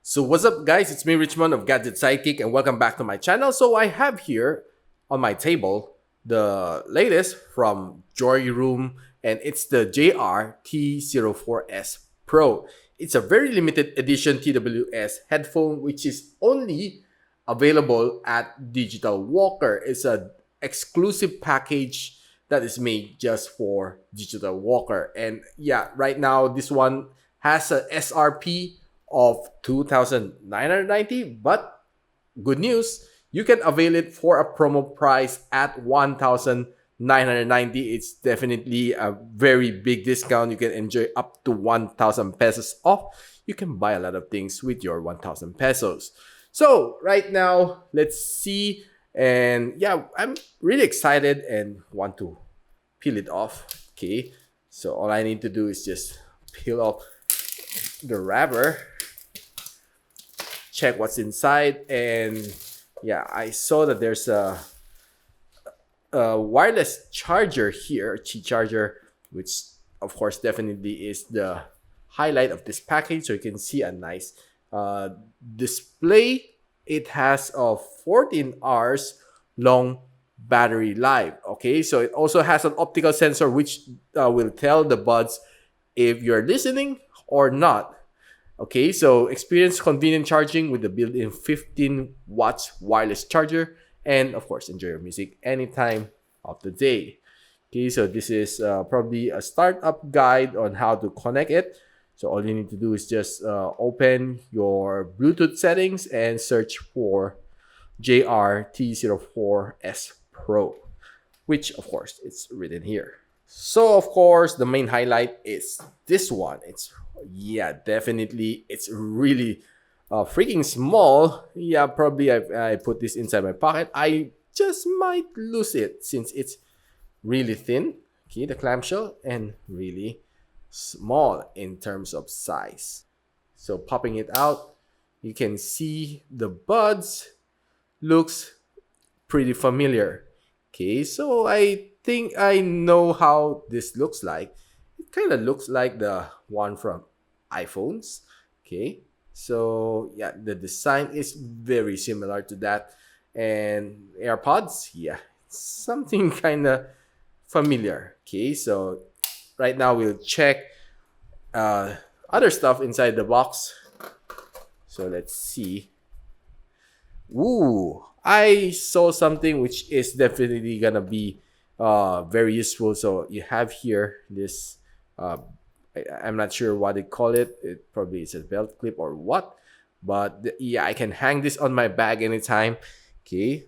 So what's up guys, it's me Richmond of Gadget Sidekick and welcome back to my channel. So I have here on my table the latest from Joyroom and it's the JR-T04S Pro. It's a very limited edition TWS headphone which is only available at Digital Walker. It's an exclusive package that is made just for Digital Walker. And yeah, right now this one has a SRP of 2,990, but good news, you can avail it for a promo price at 1,990. It's definitely a very big discount. You can enjoy up to 1,000 pesos off. You can buy a lot of things with your 1,000 pesos. So right now, let's see. And yeah, I'm really excited and want to peel it off. Okay, so all I need to do is just peel off the wrapper, check what's inside, and yeah, I saw that there's a wireless charger here, Qi charger, which of course definitely is the highlight of this package. So you can see a nice display. It has a 14 hours long battery life. Okay, so it also has an optical sensor which will tell the buds if you're listening or not. Okay, so experience convenient charging with the built-in 15 watts wireless charger, and of course enjoy your music anytime of the day. Okay, so this is probably a startup guide on how to connect it. So all you need to do is just open your Bluetooth settings and search for JR-T04S Pro, which of course it's written here. So of course the main highlight is this one. It's really freaking small. Yeah, probably I put this inside my pocket. I just might lose it since it's really thin. Okay, the clamshell, and really small in terms of size. So popping it out, you can see the buds looks pretty familiar. Okay, so I think I know how this looks like. It kind of looks like the one from iPhones. Okay, so yeah, the design is very similar to that. And AirPods, yeah, something kind of familiar. Okay, so right now we'll check other stuff inside the box. So let's see. Ooh, I saw something which is definitely gonna be very useful. So you have here this I'm not sure what they call it. It probably is a belt clip or what, but yeah, I can hang this on my bag anytime. Okay,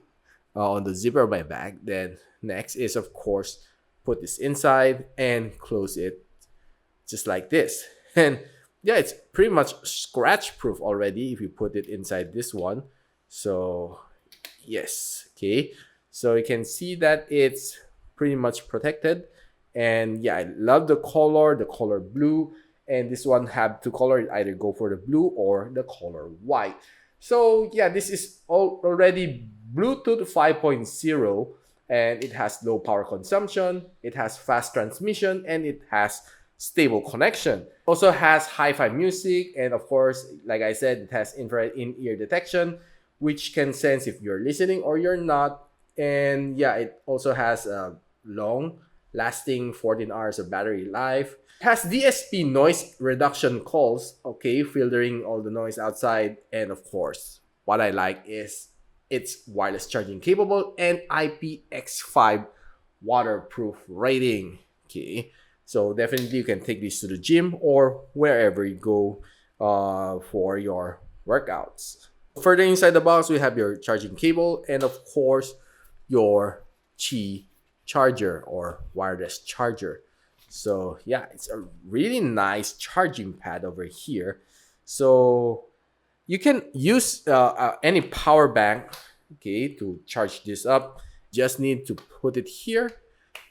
on the zipper of my bag. Then next is of course put this inside and close it just like this. And yeah, it's pretty much scratch proof already if you put it inside this one. So yes, okay, so you can see that it's pretty much protected. And yeah, I love the color blue, and this one have two colors, either go for the blue or the color white. So yeah, this is already Bluetooth 5.0, and it has low power consumption, it has fast transmission, and it has stable connection. Also has hi-fi music, and of course, like I said, it has infrared in-ear detection, which can sense if you're listening or you're not. And yeah, it also has a long lasting 14 hours of battery life. It has DSP noise reduction calls, okay, filtering all the noise outside. And of course, what I like is it's wireless charging capable and IPX5 waterproof rating. Okay, so definitely you can take this to the gym or wherever you go for your workouts. Further inside the box, we have your charging cable and of course your Qi charger or wireless charger. So yeah, it's a really nice charging pad over here. So you can use any power bank, okay, to charge this up. Just need to put it here,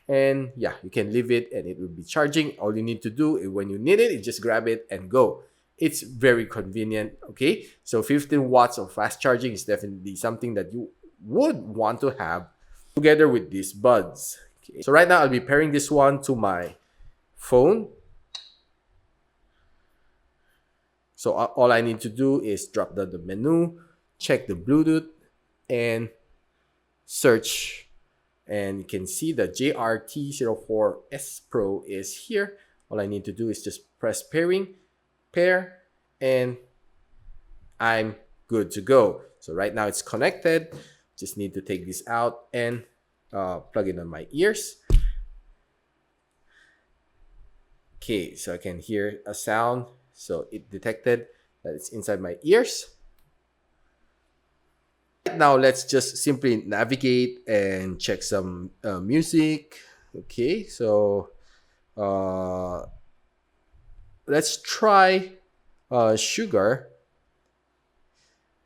and yeah, you can leave it and it will be charging. All you need to do is when you need it, you just grab it and go. It's very convenient. Okay, so 15 watts of fast charging is definitely something that you would want to have together with these buds. Okay, so right now I'll be pairing this one to my phone. So all I need to do is drop down the menu, check the Bluetooth, and search. And you can see the JR-T04S Pro is here. All I need to do is just press pairing, pair, and I'm good to go. So right now it's connected. Just need to take this out and plug it on my ears. Okay, so I can hear a sound. So it detected that it's inside my ears. Now let's just simply navigate and check some music. Okay, so let's try Sugar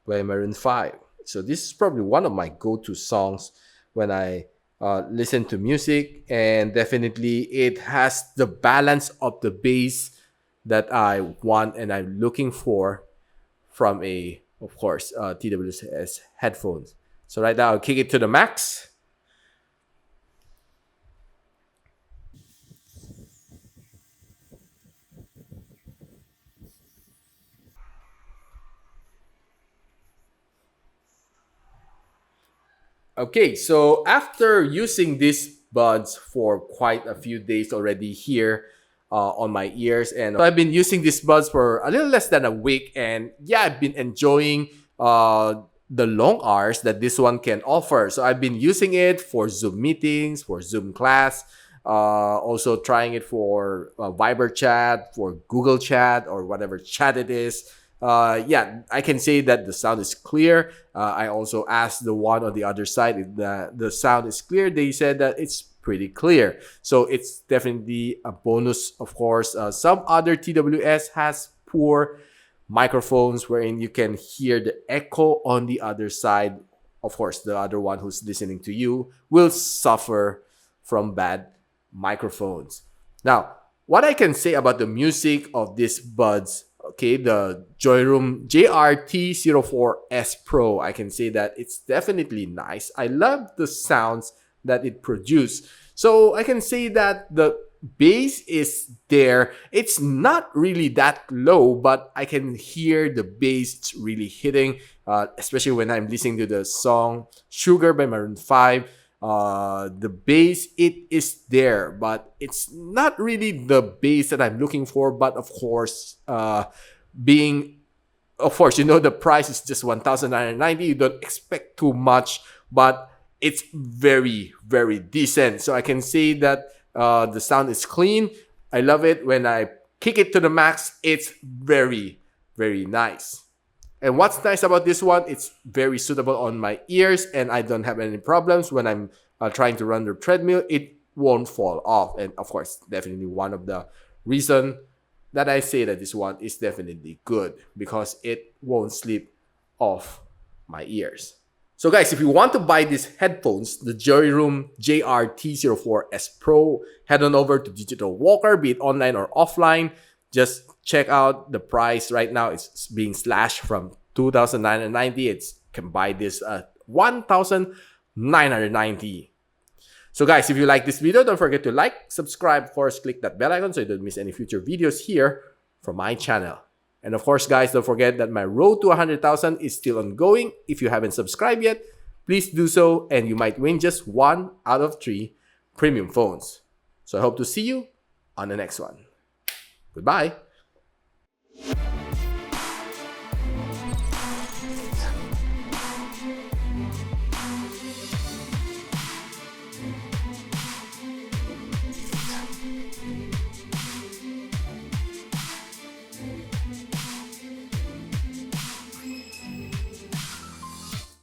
by Maroon 5. So this is probably one of my go-to songs when I listen to music, and definitely it has the balance of the bass that I want and I'm looking for from a, of course, TWS headphones. So right now I'll kick it to the max. Okay, so after using these buds for quite a few days already here on my ears, and I've been using these buds for a little less than a week, and yeah, I've been enjoying the long hours that this one can offer. So I've been using it for Zoom meetings, for Zoom class, also trying it for Viber chat, for Google chat, or whatever chat it is. Yeah, I can say that the sound is clear. I also asked the one on the other side if the sound is clear. They said that it's pretty clear. So it's definitely a bonus, of course. Some other TWS has poor microphones wherein you can hear the echo on the other side. Of course, the other one who's listening to you will suffer from bad microphones. Now, what I can say about the music of these buds, okay, the Joyroom JR-T04S Pro, I can say that it's definitely nice. I love the sounds that it produced. So I can say that the bass is there. It's not really that low, but I can hear the bass really hitting, especially when I'm listening to the song Sugar by Maroon 5. The bass, it is there, but it's not really the bass that I'm looking for. But of course, you know, the price is just 1,990. You don't expect too much, but it's very, very decent. So I can say that the sound is clean. I love it. When I kick it to the max, it's very, very nice. And what's nice about this one, it's very suitable on my ears, and I don't have any problems when I'm trying to run the treadmill. It won't fall off. And of course, definitely one of the reason that I say that this one is definitely good, because it won't slip off my ears. So guys, if you want to buy these headphones, the Joyroom JR-T04S Pro, head on over to Digital Walker, be it online or offline. Just check out the price right now. It's being slashed from 2,990. It's can buy this at 1,990. So guys, if you like this video, don't forget to like, subscribe, of course, click that bell icon so you don't miss any future videos here from my channel. And of course, guys, don't forget that my road to 100,000 is still ongoing. If you haven't subscribed yet, please do so, and you might win just 1 out of 3 premium phones. So I hope to see you on the next one. Goodbye.